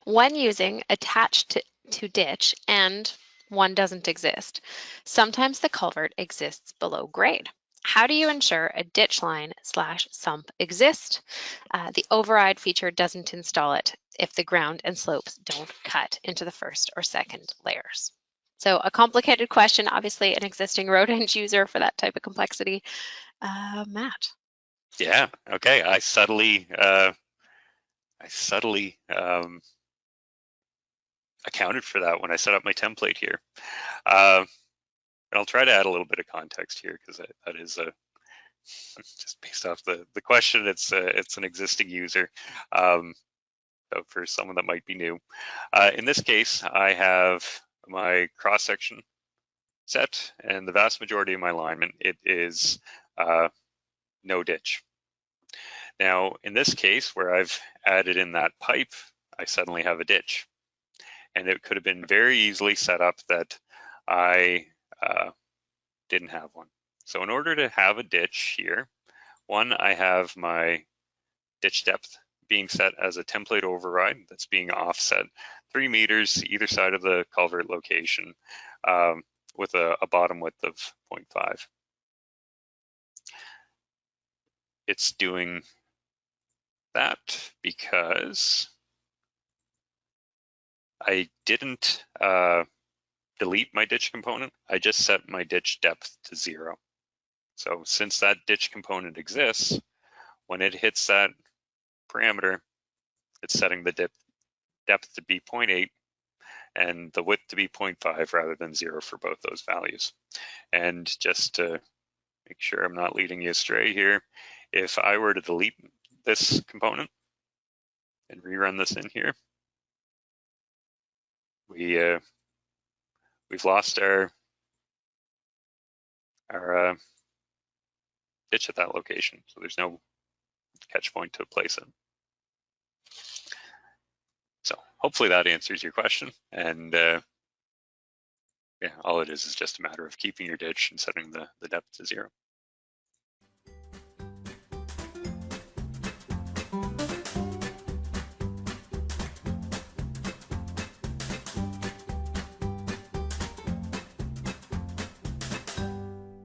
One using attached to ditch and one doesn't exist. Sometimes the culvert exists below grade. How do you ensure a ditch line / sump exist? The override feature doesn't install it if the ground and slopes don't cut into the first or second layers. So a complicated question, obviously an existing RoadEng user for that type of complexity. Matt. Yeah, okay. I subtly accounted for that when I set up my template here. And I'll try to add a little bit of context here because that is just based off the question. It's an existing user, but for someone that might be new. In this case, I have my cross section set, and the vast majority of my alignment it is no ditch. Now, in this case, where I've added in that pipe, I suddenly have a ditch. And it could have been very easily set up that I didn't have one. So in order to have a ditch here, one, I have my ditch depth being set as a template override that's being offset 3 meters either side of the culvert location with a bottom width of 0.5. It's doing that because I didn't delete my ditch component. I just set my ditch depth to 0. So since that ditch component exists, when it hits that parameter, it's setting the depth to be 0.8 and the width to be 0.5 rather than 0 for both those values. And just to make sure I'm not leading you astray here, if I were to delete this component and rerun this in here, we've lost our ditch at that location. So there's no catch point to place it. So hopefully that answers your question. And yeah, all it is just a matter of keeping your ditch and setting the depth to 0.